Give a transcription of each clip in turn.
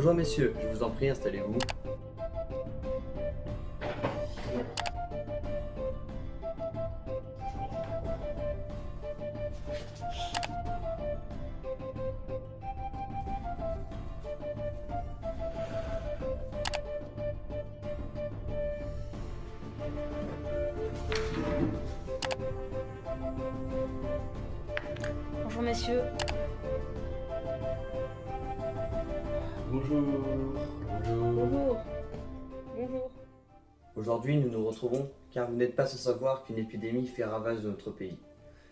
Bonjour messieurs, je vous en prie, installez-vous. Bonjour messieurs. Bonjour. Bonjour. Bonjour. Aujourd'hui, nous nous retrouvons car vous n'êtes pas sans savoir qu'une épidémie fait ravage dans notre pays.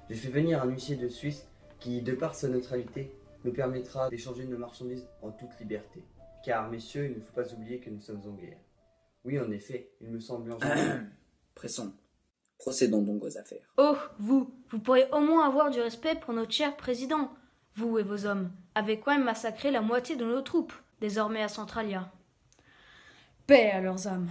J'ai fait venir un huissier de Suisse qui, de par sa neutralité, nous permettra d'échanger nos marchandises en toute liberté. Car, messieurs, il ne faut pas oublier que nous sommes en guerre. Oui, en effet, il me semble urgent. Pressons. Procédons donc aux affaires. Oh, vous pourriez au moins avoir du respect pour notre cher président. Vous et vos hommes avez quand même massacré la moitié de nos troupes, désormais à Centralia. Paix à leurs âmes.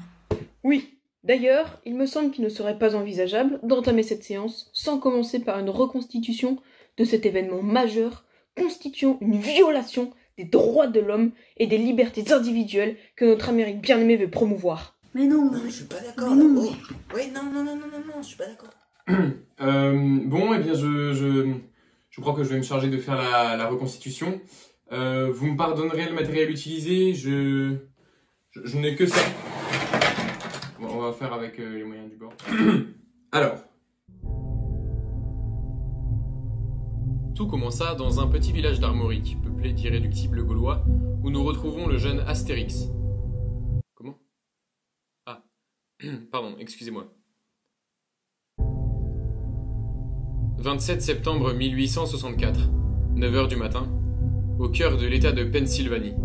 Oui, d'ailleurs, il me semble qu'il ne serait pas envisageable d'entamer cette séance sans commencer par une reconstitution de cet événement majeur constituant une violation des droits de l'homme et des libertés individuelles que notre Amérique bien-aimée veut promouvoir. Mais non, je suis pas d'accord. non, Oui, non, je suis pas d'accord. Bon, eh bien, je crois que je vais me charger de faire la reconstitution. Vous me pardonnerez le matériel utilisé, je n'ai que ça. Bon, on va faire avec les moyens du bord. Alors. Tout commença dans un petit village d'Armorique, peuplé d'irréductibles Gaulois, où nous retrouvons le jeune Astérix. Comment? Ah, pardon, excusez-moi. 27 septembre 1864, 9h du matin, au cœur de l'État de Pennsylvanie.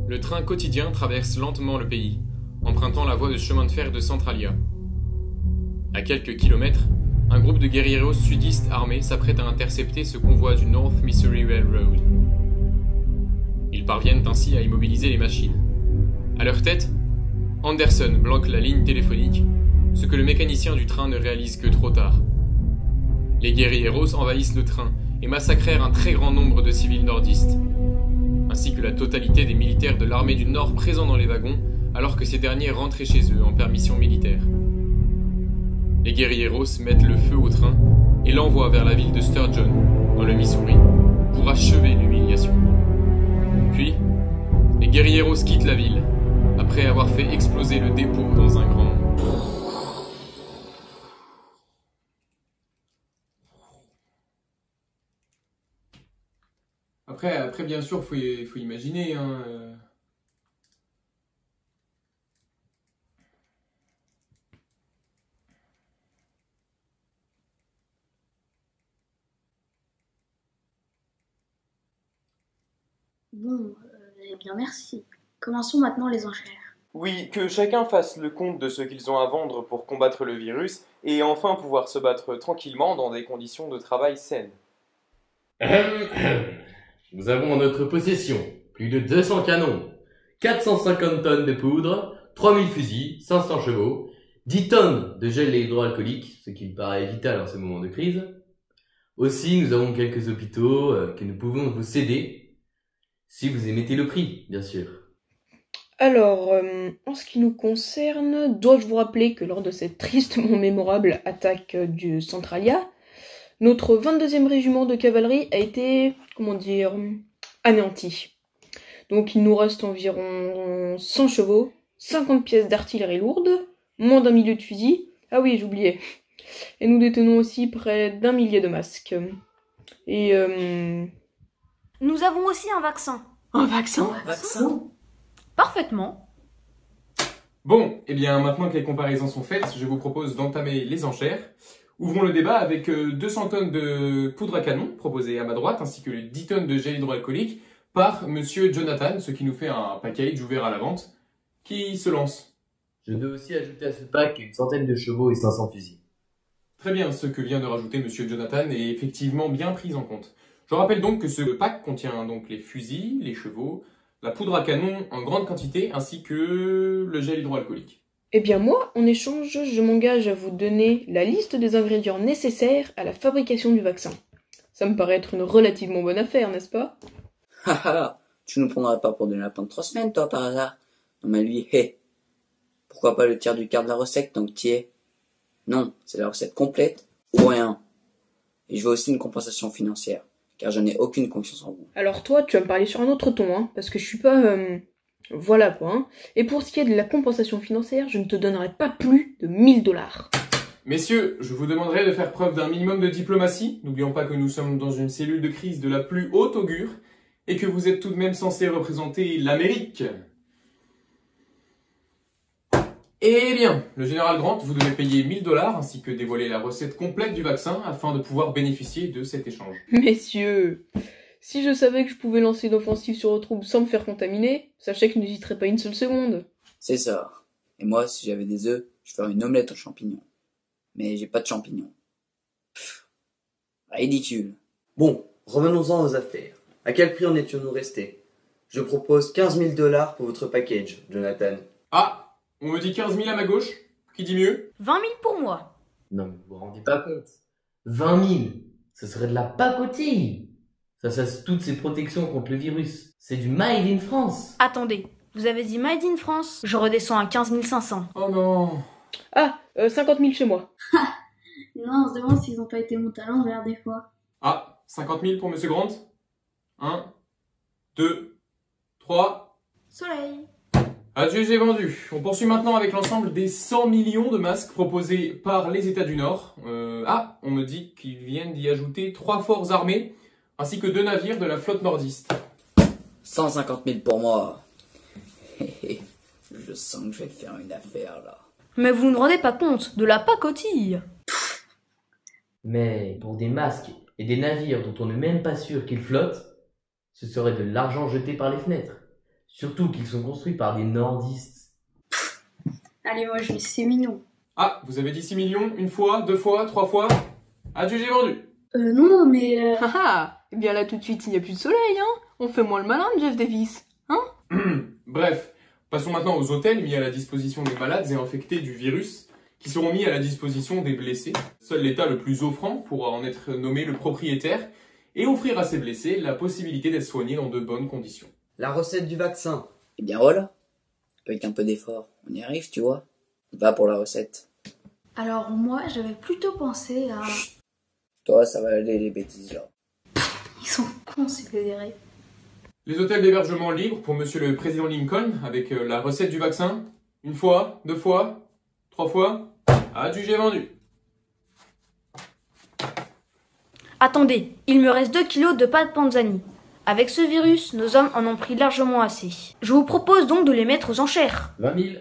Le train quotidien traverse lentement le pays, empruntant la voie de chemin de fer de Centralia. À quelques kilomètres, un groupe de guerrieros sudistes armés s'apprête à intercepter ce convoi du North Missouri Railroad. Ils parviennent ainsi à immobiliser les machines. À leur tête, Anderson bloque la ligne téléphonique, ce que le mécanicien du train ne réalise que trop tard. Les guerrieros envahissent le train et massacrèrent un très grand nombre de civils nordistes, ainsi que la totalité des militaires de l'armée du Nord présents dans les wagons, alors que ces derniers rentraient chez eux en permission militaire. Les guerrieros mettent le feu au train et l'envoient vers la ville de Sturgeon, dans le Missouri, pour achever l'humiliation. Puis, les guerrieros quittent la ville, après avoir fait exploser le dépôt dans un grand... Après bien sûr, faut imaginer, hein... Bon, eh bien merci. Commençons maintenant les enchères. Oui, que chacun fasse le compte de ce qu'ils ont à vendre pour combattre le virus et enfin pouvoir se battre tranquillement dans des conditions de travail saines. Nous avons en notre possession plus de 200 canons, 450 tonnes de poudre, 3000 fusils, 500 chevaux, 10 tonnes de gel hydroalcoolique, ce qui me paraît vital en ce moment de crise. Aussi, nous avons quelques hôpitaux que nous pouvons vous céder, si vous émettez le prix, bien sûr. Alors, en ce qui nous concerne, dois-je vous rappeler que lors de cette tristement mémorable attaque du Centralia, notre 22e régiment de cavalerie a été, anéanti. Donc il nous reste environ 100 chevaux, 50 pièces d'artillerie lourde, moins d'un millier de fusils. Ah oui, j'oubliais. Et nous détenons aussi près d'1 millier de masques. Et Nous avons aussi un vaccin. un vaccin? Parfaitement. Bon, eh bien maintenant que les comparaisons sont faites, je vous propose d'entamer les enchères. Ouvrons le débat avec 200 tonnes de poudre à canon, proposées à ma droite, ainsi que 10 tonnes de gel hydroalcoolique par Monsieur Jonathan, ce qui nous fait un package ouvert à la vente. Qui se lance? Je dois aussi ajouter à ce pack une centaine de chevaux et 500 fusils. Très bien, ce que vient de rajouter Monsieur Jonathan est effectivement bien pris en compte. Je rappelle donc que ce pack contient donc les fusils, les chevaux, la poudre à canon en grande quantité, ainsi que le gel hydroalcoolique. Eh bien moi, en échange, je m'engage à vous donner la liste des ingrédients nécessaires à la fabrication du vaccin. Ça me paraît être une relativement bonne affaire, n'est-ce pas? Haha, Tu nous prendras pas pour des lapins de 3 semaines, toi, par hasard? Non, mais lui, hé. Pourquoi pas le tiers du quart de la recette, tant que t'y es? Non, c'est la recette complète ou rien. Et je veux aussi une compensation financière, car je n'ai aucune confiance en vous. Alors toi, tu vas me parler sur un autre ton, hein, parce que je suis pas... Voilà quoi, hein. Et pour ce qui est de la compensation financière, je ne te donnerai pas plus de 1000 $. Messieurs, je vous demanderai de faire preuve d'un minimum de diplomatie. N'oublions pas que nous sommes dans une cellule de crise de la plus haute augure et que vous êtes tout de même censé représenter l'Amérique. Eh bien, le général Grant, vous devez payer 1000 $ ainsi que dévoiler la recette complète du vaccin afin de pouvoir bénéficier de cet échange. Messieurs, si je savais que je pouvais lancer une offensive sur vos troupes sans me faire contaminer, sachez que je n'hésiterais pas une seule seconde. C'est ça. Et moi, si j'avais des œufs, je ferais une omelette aux champignons. Mais j'ai pas de champignons. Pff, ridicule. Bon, revenons-en aux affaires. À quel prix en étions-nous restés? Je propose 15 000 $ pour votre package, Jonathan. Ah, on me dit 15 000 à ma gauche. Qui dit mieux? 20 000 pour moi. Non, mais vous vous rendez pas compte. 20 000, ce serait de la pacotille. Ça cesse toutes ces protections contre le virus. C'est du made in France. Attendez, vous avez dit Made in France? Je redescends à 15 500. Oh non. Ah, 50 000 chez moi. Non, on se demande s'ils ont pas été montés à l'envers des fois. Ah, 50 000 pour Monsieur Grant. 1, 2, 3... Soleil. Adieu, j'ai vendu. On poursuit maintenant avec l'ensemble des 100 millions de masques proposés par les États du Nord. On me dit qu'ils viennent d'y ajouter 3 forts armés, ainsi que 2 navires de la flotte nordiste. 150 000 pour moi. Je sens que je vais faire une affaire, là. Mais vous ne rendez pas compte de la pacotille. Mais pour des masques et des navires dont on n'est même pas sûr qu'ils flottent, ce serait de l'argent jeté par les fenêtres. Surtout qu'ils sont construits par des nordistes. Allez, moi je vais 6 millions. Ah, vous avez dit 6 millions, une fois, 2 fois, 3 fois. Adieu, j'ai vendu. Non, mais... Ah ah, eh bien là tout de suite il n'y a plus de soleil, hein. On fait moins le malin, Jeff Davis, hein. Bref, passons maintenant aux hôtels mis à la disposition des malades et infectés du virus, qui seront mis à la disposition des blessés. Seul l'État le plus offrant pourra en être nommé le propriétaire et offrir à ces blessés la possibilité d'être soignés dans de bonnes conditions. La recette du vaccin. Eh bien voilà. Avec un peu d'effort, on y arrive, tu vois. Va pour la recette. Alors moi, j'avais plutôt pensé à... Toi, ça va aller les bêtises, là. Ils sont cons, ces fédérés. Les hôtels d'hébergement libres pour Monsieur le Président Lincoln, avec la recette du vaccin. Une fois, 2 fois, 3 fois. Adieu, j'ai vendu. Attendez, il me reste 2 kilos de pâtes Panzani. Avec ce virus, nos hommes en ont pris largement assez. Je vous propose donc de les mettre aux enchères. 20 000,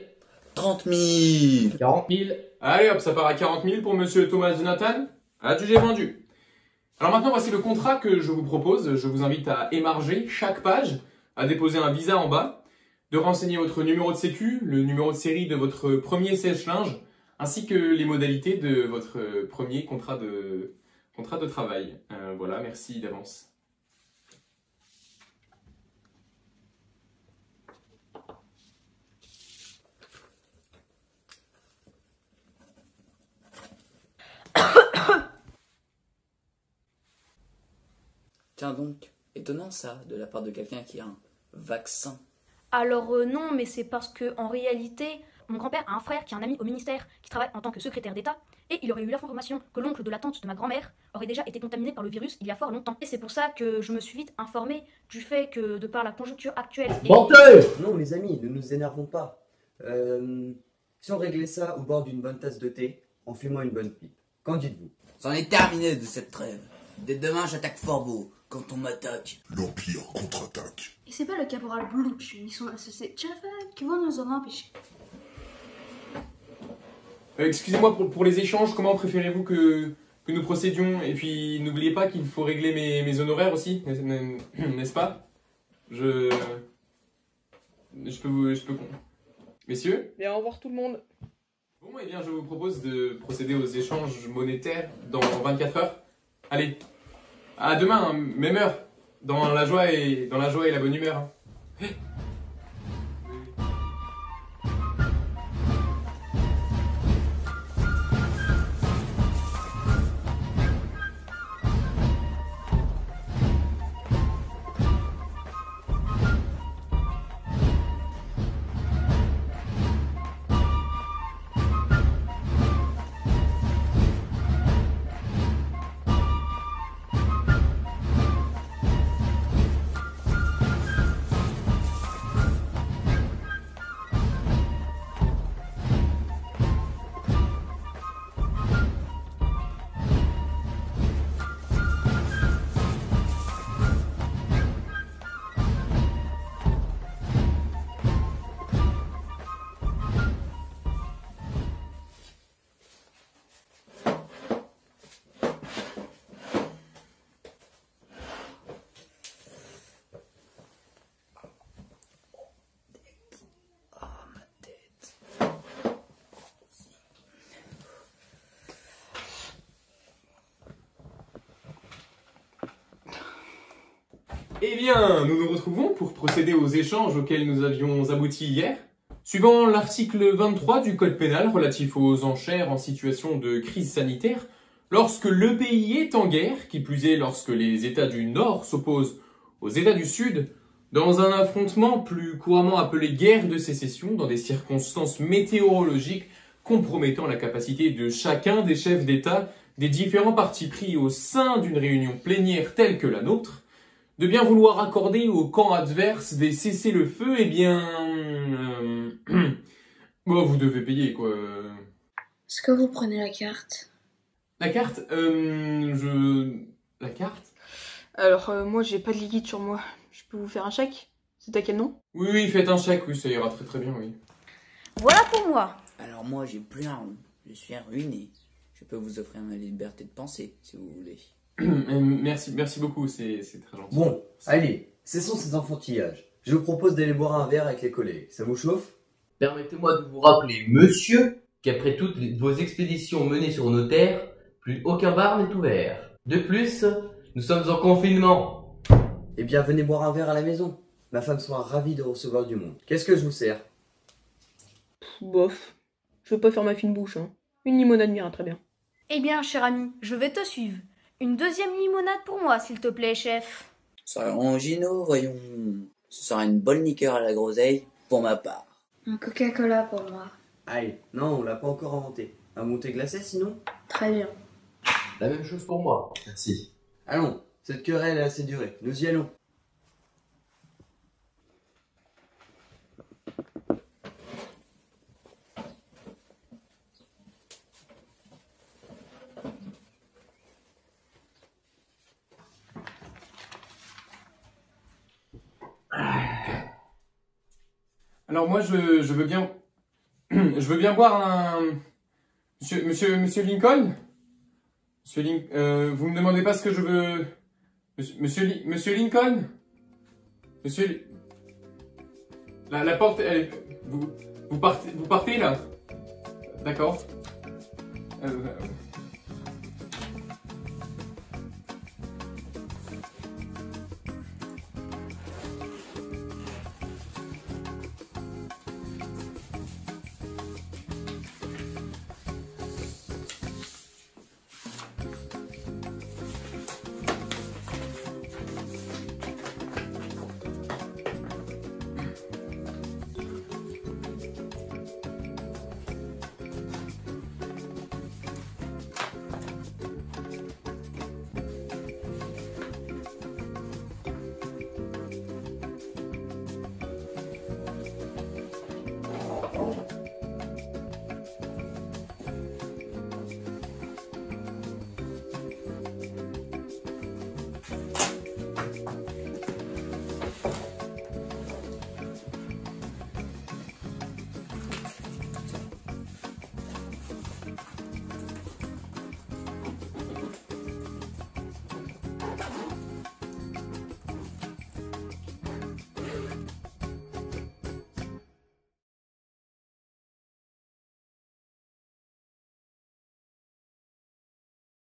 30 000. 40 000. Allez hop, ça part à 40 000 pour Monsieur Thomas Jonathan. Adieu, j'ai vendu. Alors maintenant, voici le contrat que je vous propose. Je vous invite à émarger chaque page, à déposer un visa en bas, de renseigner votre numéro de sécu, le numéro de série de votre premier sèche-linge, ainsi que les modalités de votre premier contrat de travail. Voilà, merci d'avance. Tiens donc, étonnant ça, de la part de quelqu'un qui a un vaccin. Alors non, mais c'est parce que en réalité, mon grand-père a un frère qui est un ami au ministère, qui travaille en tant que secrétaire d'État, et il aurait eu l'information que l'oncle de la tante de ma grand-mère aurait déjà été contaminé par le virus il y a fort longtemps. Et c'est pour ça que je me suis vite informée du fait que, de par la conjoncture actuelle... Menteur! Non, mes amis, ne nous énervons pas. Si on réglait ça au bord d'une bonne tasse de thé, en fumant une bonne pipe. Qu'en dites-vous? C'en est terminé de cette trêve. Dès demain, j'attaque Fort Beau. Quand on m'attaque, l'Empire contre-attaque. Et c'est pas le caporal Blouch, ils sont associés qui vont nous en empêcher. Excusez-moi pour les échanges, comment préférez-vous que nous procédions? Et puis n'oubliez pas qu'il faut régler mes honoraires aussi, n'est-ce pas? Je peux... Messieurs? Bien, au revoir tout le monde. Bon, eh bien je vous propose de procéder aux échanges monétaires dans 24 heures. Allez, à demain, hein, même heure, dans la joie et la bonne humeur. Hein. Eh bien, nous nous retrouvons pour procéder aux échanges auxquels nous avions abouti hier. Suivant l'article 23 du Code pénal relatif aux enchères en situation de crise sanitaire, lorsque le pays est en guerre, qui plus est lorsque les États du Nord s'opposent aux États du Sud, dans un affrontement plus couramment appelé guerre de sécession, dans des circonstances météorologiques compromettant la capacité de chacun des chefs d'État des différents partis pris au sein d'une réunion plénière telle que la nôtre, de bien vouloir accorder au camp adverse des cessez-le-feu, eh bien... bon, vous devez payer, quoi. Est-ce que vous prenez la carte? La carte La carte? Alors, moi, j'ai pas de liquide sur moi. Je peux vous faire un chèque? C'est à quel nom? Oui, faites un chèque, oui, ça ira très très bien, oui. Voilà pour moi. Alors moi, j'ai plus un rond. Je suis ruiné. Je peux vous offrir ma liberté de penser, si vous voulez. Merci beaucoup, c'est très gentil. Bon, allez, cessons ces enfantillages. Je vous propose d'aller boire un verre avec les collègues. Ça vous chauffe? Permettez-moi de vous rappeler, monsieur, qu'après toutes vos expéditions menées sur nos terres, plus aucun bar n'est ouvert. De plus, nous sommes en confinement. Eh bien, venez boire un verre à la maison. Ma femme sera ravie de recevoir du monde. Qu'est-ce que je vous sers? Bof. Je veux pas faire ma fine bouche, hein. Une limonade m'ira très bien. Eh bien, cher ami, je vais te suivre. Une deuxième limonade pour moi, s'il te plaît, chef. Ça en Gino, voyons. Ce sera une bonne liqueur à la groseille, pour ma part. Un Coca-Cola pour moi. Allez, non, on l'a pas encore inventé. Un monté glacé sinon? Très bien. La même chose pour moi, merci. Allons, cette querelle a assez duré. Nous y allons. Alors moi, je veux bien... je veux bien boire un... Monsieur Lincoln? Vous me demandez pas ce que je veux... Monsieur Lincoln? La porte, elle... Vous partez là? D'accord.